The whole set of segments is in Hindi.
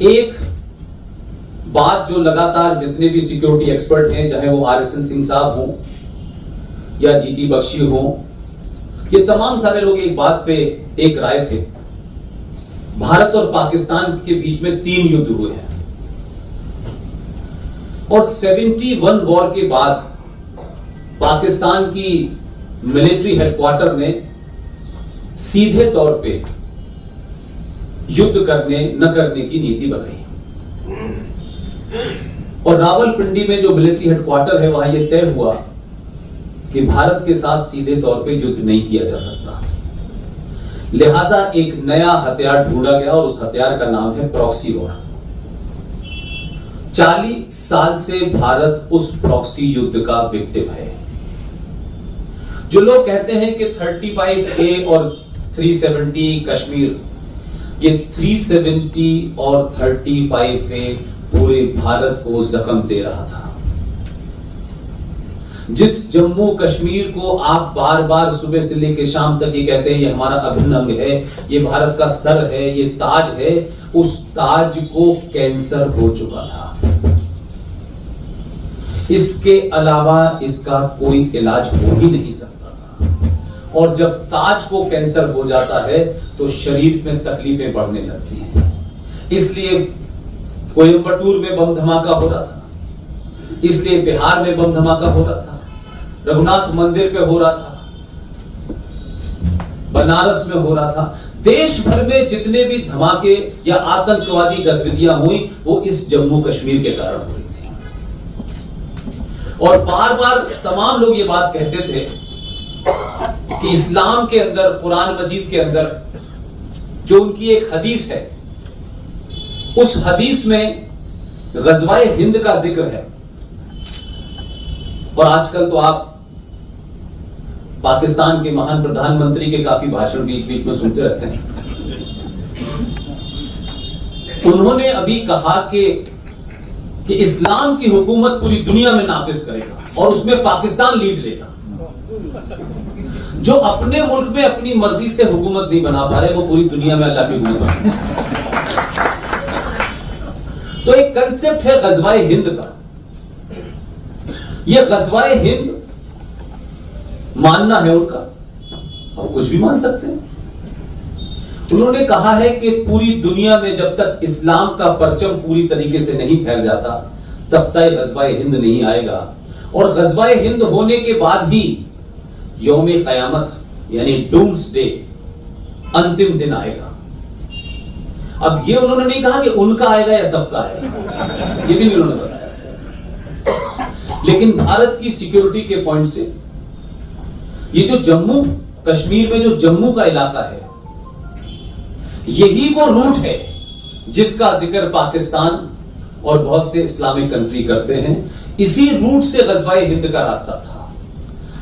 एक बात जो लगातार जितने भी सिक्योरिटी एक्सपर्ट हैं, चाहे वो RSN सिंह साहब हो या GT बख्शी हो, ये तमाम सारे लोग एक बात पे एक राय थे। भारत और पाकिस्तान के बीच में 3 युद्ध हुए हैं और 71 वॉर के बाद पाकिस्तान की मिलिट्री हेडक्वार्टर ने सीधे तौर पे युद्ध करने न करने की नीति बनाई और रावलपिंडी में जो मिलिट्री हेडक्वार्टर है वहां यह तय हुआ कि भारत के साथ सीधे तौर पे युद्ध नहीं किया जा सकता। लिहाजा एक नया हथियार ढूंढा गया और उस हथियार का नाम है प्रॉक्सी वॉर। 40 साल से भारत उस प्रॉक्सी युद्ध का विक्टिम है। जो लोग कहते हैं कि 35A और 370 कश्मीर, ये 370 और 35A पूरे भारत को जख्म दे रहा था। जिस जम्मू कश्मीर को आप बार बार सुबह से लेकर शाम तक ये कहते हैं ये हमारा अभिन्न अंग है, ये भारत का सर है, ये ताज है, उस ताज को कैंसर हो चुका था। इसके अलावा इसका कोई इलाज हो ही नहीं सकता था और जब ताज को कैंसर हो जाता है तो शरीर में तकलीफें बढ़ने लगती हैं। इसलिए कोयंबटूर में बम धमाका हो रहा था, इसलिए बिहार में बम धमाका हो रहा था, रघुनाथ मंदिर पे हो रहा था, बनारस में हो रहा था। देश भर में जितने भी धमाके या आतंकवादी गतिविधियां हुई वो इस जम्मू कश्मीर के कारण हो रही थी। और बार बार तमाम लोग ये बात कहते थे कि इस्लाम के अंदर, कुरान मजीद के अंदर जो उनकी एक हदीस है, उस हदीस में गज़वाए हिंद का जिक्र है। और आजकल तो आप पाकिस्तान के महान प्रधानमंत्री के काफी भाषण बीच बीच में सुनते रहते हैं। उन्होंने अभी कहा कि इस्लाम की हुकूमत पूरी दुनिया में नाफिज करेगा और उसमें पाकिस्तान लीड लेगा। जो अपने मुल्क में अपनी मर्जी से हुकूमत नहीं बना पा रहे, वो पूरी दुनिया में अल्लाह की हुकूमत बना। तो एक कंसेप्ट है गज़वाए हिंद का। यह गज़वाए हिंद मानना है उनका, और कुछ भी मान सकते हैं। उन्होंने कहा है कि पूरी दुनिया में जब तक इस्लाम का परचम पूरी तरीके से नहीं फैल जाता तब तक गज़वाए हिंद नहीं आएगा और गज़वाए हिंद होने के बाद ही यौमे क़यामत यानी डूम्सडे, अंतिम दिन आएगा। अब ये उन्होंने नहीं कहा कि उनका आएगा या सबका आएगा, ये भी नहीं उन्होंने बताया। लेकिन भारत की सिक्योरिटी के पॉइंट से ये जो जम्मू कश्मीर में जो जम्मू का इलाका है, यही वो रूट है जिसका जिक्र पाकिस्तान और बहुत से इस्लामिक कंट्री करते हैं। इसी रूट से गज़वाए हिंद का रास्ता था।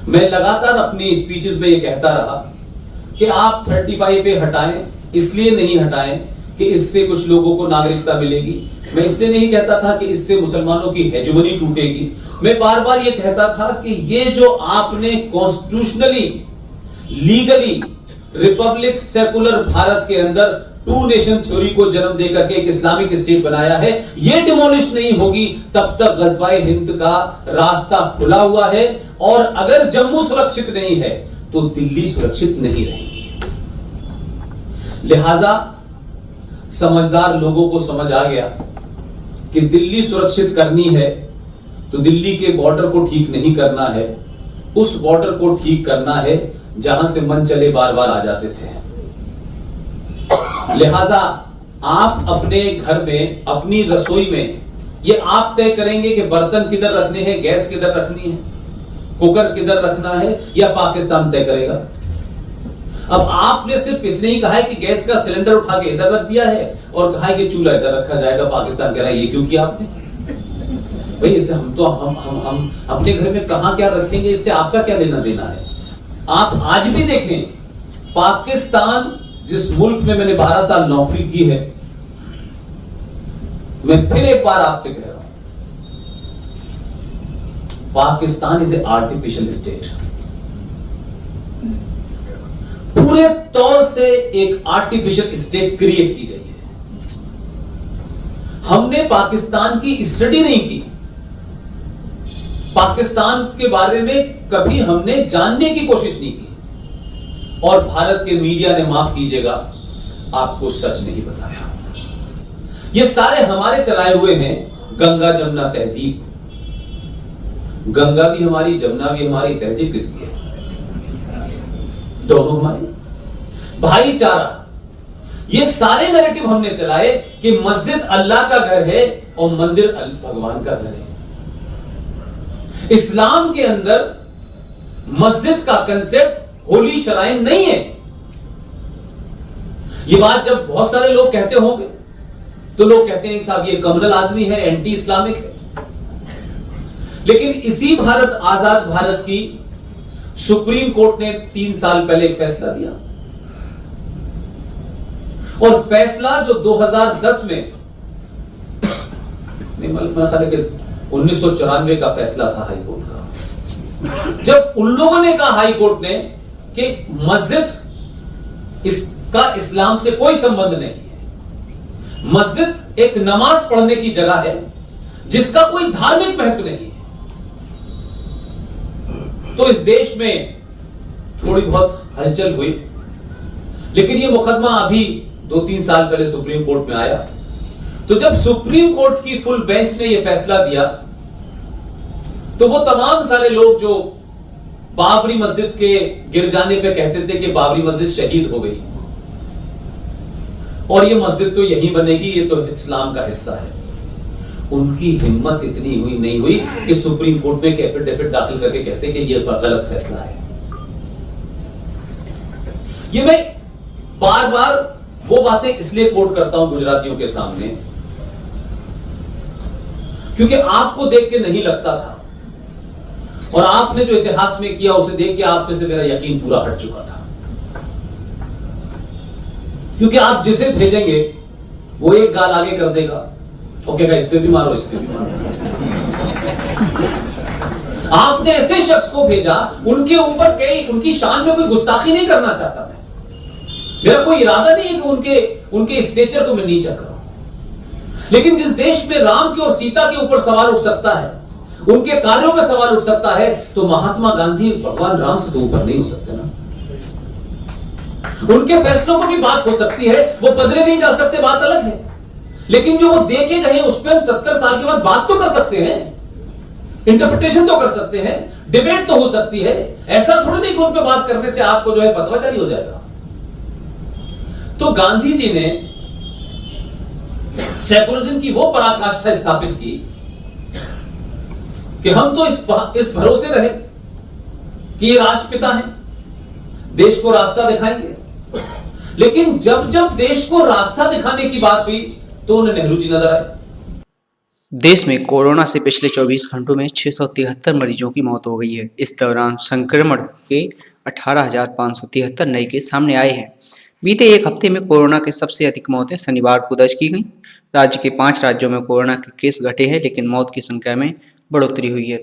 मैं लगातार अपनी स्पीचेस में ये कहता रहा कि आप 35A हटाएं, इसलिए नहीं हटाएं कि इससे कुछ लोगों को नागरिकता मिलेगी। मैं इसलिए नहीं कहता था कि इससे मुसलमानों की हेजेमनी टूटेगी। मैं बार बार ये कहता था कि ये जो आपने constitutionally, legally Republic secular Bharat के अंदर 2 नेशन थ्योरी को जन्म देकर के एक इस्लामिक स्टेट बनाया है, ये डिमोलिश नहीं होगी तब तक गज़वाए हिंद का रास्ता खुला हुआ है। और अगर जम्मू सुरक्षित नहीं है तो दिल्ली सुरक्षित नहीं रहेगी। लिहाजा समझदार लोगों को समझ आ गया कि दिल्ली सुरक्षित करनी है तो दिल्ली के बॉर्डर को ठीक नहीं करना है, उस बॉर्डर को ठीक करना है जहां से मन चले बार बार आ जाते थे। लिहाजा आप अपने घर में, अपनी रसोई में ये आप तय करेंगे कि बर्तन किधर रखने हैं, गैस किधर रखनी है, कुकर किधर रखना है, या पाकिस्तान तय करेगा। अब आपने सिर्फ इतने ही कहा है कि गैस का सिलेंडर उठा के इधर रख दिया है और कहा है कि चूल्हा इधर रखा जाएगा। पाकिस्तान कह रहा है ये क्यों किया आपने? भाई इससे हम अपने घर में कहां क्या रखेंगे, इससे आपका क्या लेना देना है? आप आज भी देखें, पाकिस्तान जिस मुल्क में मैंने 12 साल नौकरी की है, मैं फिर एक बार आपसे कह रहा हूं, Pakistan is a artificial state. पूरे तौर से एक आर्टिफिशियल स्टेट क्रिएट की गई है। हमने पाकिस्तान की स्टडी नहीं की, पाकिस्तान के बारे में कभी हमने जानने की कोशिश नहीं की, और भारत के मीडिया ने, माफ कीजिएगा, आपको सच नहीं बताया। ये सारे हमारे चलाए हुए हैं गंगा जमुना तहजीब। गंगा भी हमारी, जमुना भी हमारी, तहजीब किसकी है? दोनों हमारी। भाईचारा, ये सारे नैरेटिव हमने चलाए कि मस्जिद अल्लाह का घर है और मंदिर भगवान का घर है। इस्लाम के अंदर मस्जिद का कंसेप्ट होली शराइन नहीं है। ये बात जब बहुत सारे लोग कहते होंगे तो लोग कहते हैं कि साहब ये कम्युनल आदमी है, एंटी इस्लामिक है। लेकिन इसी भारत, आजाद भारत की सुप्रीम कोर्ट ने 3 साल पहले एक फैसला दिया, और फैसला जो 2010 में, मेरा ख्याल है कि 1994 का फैसला था हाई कोर्ट का, जब उन लोगों ने कहा, हाई कोर्ट ने, कि मस्जिद इसका इस्लाम से कोई संबंध नहीं है, मस्जिद एक नमाज पढ़ने की जगह है जिसका कोई धार्मिक महत्व नहीं है, तो इस देश में थोड़ी बहुत हलचल हुई। लेकिन यह मुकदमा अभी 2-3 साल पहले सुप्रीम कोर्ट में आया, तो जब सुप्रीम कोर्ट की फुल बेंच ने यह फैसला दिया, तो वो तमाम सारे लोग जो बाबरी मस्जिद के गिर जाने पे कहते थे कि बाबरी मस्जिद शहीद हो गई और ये मस्जिद तो यहीं बनेगी, ये तो इस्लाम का हिस्सा है, उनकी हिम्मत इतनी हुई नहीं हुई कि सुप्रीम कोर्ट में एफिडेविट दाखिल करके कहते कि ये गलत फैसला है। ये मैं बार बार वो बातें इसलिए कोट करता हूं गुजरातियों के सामने, क्योंकि आपको देख के नहीं लगता था, और आपने जो इतिहास में किया उसे देख के आप में से मेरा यकीन पूरा हट चुका था। क्योंकि आप जिसे भेजेंगे वो एक गाल आगे कर देगा, ओके इस पे भी मारो, इस पे भी मारो। आपने ऐसे शख्स को भेजा, उनके ऊपर कई, उनकी शान में कोई गुस्ताखी नहीं करना चाहता मैं, मेरा कोई इरादा नहीं है कि उनके स्टेचर को मैं नीचा करूं, लेकिन जिस देश में राम के और सीता के ऊपर सवाल उठ सकता है, उनके कार्यों में सवाल उठ सकता है, तो महात्मा गांधी भगवान राम से तो ऊपर नहीं हो सकते ना। उनके फैसलों पर भी बात हो सकती है, वो पदरे नहीं जा सकते, बात अलग है, लेकिन जो वो दे के गए उस पर हम 70 साल के बाद बात तो कर सकते हैं, इंटरप्रिटेशन तो कर सकते हैं, डिबेट तो हो सकती है। ऐसा थोड़ी नहीं कि उन पर बात करने से आपको जो है फतवा जारी हो जाएगा। तो गांधी जी ने सेकुलरिज्म की वो पराकाष्ठा स्थापित की कि हम तो इस भरोसे रहे कि ये राष्ट्रपिता हैं, देश को रास्ता दिखाएंगे, लेकिन जब जब देश को रास्ता दिखाने की बात हुई तो उन्हें नेहरू जी नजर आए। देश में कोरोना से पिछले 24 घंटों में 673 मरीजों की मौत हो गई है। इस दौरान संक्रमण के 18,573 नए केस सामने आए हैं। बीते एक हफ्ते में कोरोना के सबसे अधिक मौतें शनिवार को दर्ज की गईं। राज्य के 5 राज्यों में कोरोना के केस घटे हैं, लेकिन मौत की संख्या में बढ़ोतरी हुई है।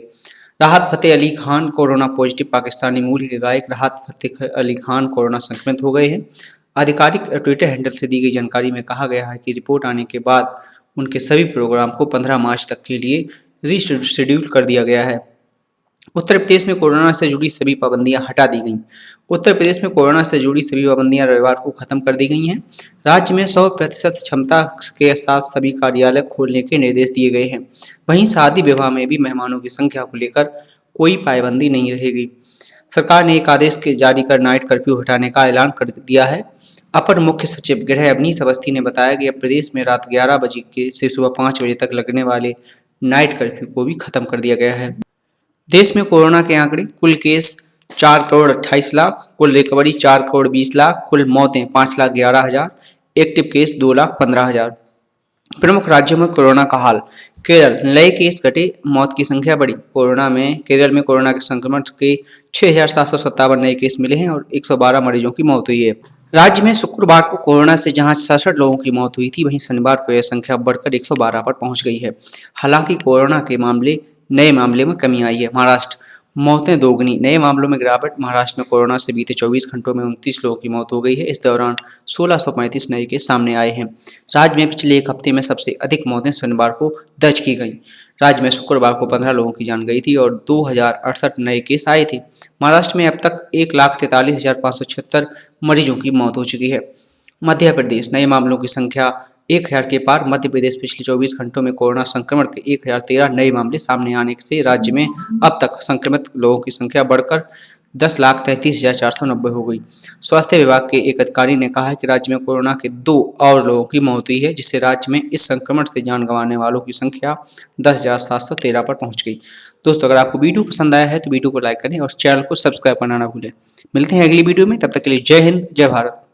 राहत फतेह अली खान कोरोना पॉजिटिव पाकिस्तानी मूल के गायक राहत फतेह अली खान कोरोना संक्रमित हो गए हैं। आधिकारिक ट्विटर हैंडल से दी गई जानकारी में कहा गया है कि रिपोर्ट आने के बाद उनके सभी प्रोग्राम को 15 मार्च तक के लिए रीशेड्यूल कर दिया गया है। उत्तर प्रदेश में कोरोना से जुड़ी सभी पाबंदियां हटा दी गईं। उत्तर प्रदेश में कोरोना से जुड़ी सभी पाबंदियां रविवार को खत्म कर दी गई हैं। राज्य में 100% क्षमता के साथ सभी कार्यालय खोलने के निर्देश दिए गए हैं। वहीं शादी विवाह में भी मेहमानों की संख्या को लेकर कोई पाबंदी नहीं रहेगी। सरकार ने एक आदेश के जारी कर नाइट कर्फ्यू हटाने का ऐलान कर दिया है। अपर मुख्य सचिव गृह अवनीश अवस्थी ने बताया कि अब प्रदेश में रात 11 बजे से सुबह 5 बजे तक लगने वाले नाइट कर्फ्यू को भी खत्म कर दिया गया है। देश में कोरोना के आंकड़े, कुल केस 4 करोड़ 28 लाख, कुल रिकवरी 4 करोड़ 20 लाख, कुल मौतें 5,11,000, एक्टिव केस 2,15,000। प्रमुख राज्यों में कोरोना का हाल। केरल, नए केस घटे, मौत की संख्या बढ़ी। केरल में कोरोना के संक्रमण के 6,757 नए केस मिले हैं और 112 मरीजों की मौत हुई है। राज्य में शुक्रवार को कोरोना से जहां 67 लोगों की मौत हुई थी, वहीं शनिवार को यह संख्या बढ़कर 112 पर पहुंच गई है। हालांकि कोरोना के नए मामले में कमी आई है। मौतें दोगुनी, नए मामलों में गिरावट। महाराष्ट्र में कोरोना से बीते 24 घंटों में 29 लोगों की मौत हो गई है। इस दौरान 1635 नए केस सामने आए हैं। राज्य में पिछले एक हफ्ते में सबसे अधिक मौतें शनिवार को दर्ज की गईं। राज्य में शुक्रवार को 15 लोगों की जान गई थी और 2068 नए केस आए थे। महाराष्ट्र में अब तक 1,43,576 मरीजों की मौत हो चुकी है। मध्य प्रदेश, नए मामलों की संख्या 1000 के पार। मध्य प्रदेश पिछले 24 घंटों में कोरोना संक्रमण के 1013 नए मामले सामने आने से राज्य में अब तक संक्रमित लोगों की संख्या बढ़कर 10,33,490 हो गई। स्वास्थ्य विभाग के एक अधिकारी ने कहा है कि राज्य में कोरोना के 2 और लोगों की मौत हुई है, जिससे राज्य में इस संक्रमण से जान गंवाने वालों की संख्या 10,713 पर पहुंच गई। दोस्तों, अगर आपको वीडियो पसंद आया है तो वीडियो को लाइक करें और चैनल को सब्सक्राइब करना ना भूलें। मिलते हैं अगली वीडियो में, तब तक के लिए जय हिंद, जय भारत।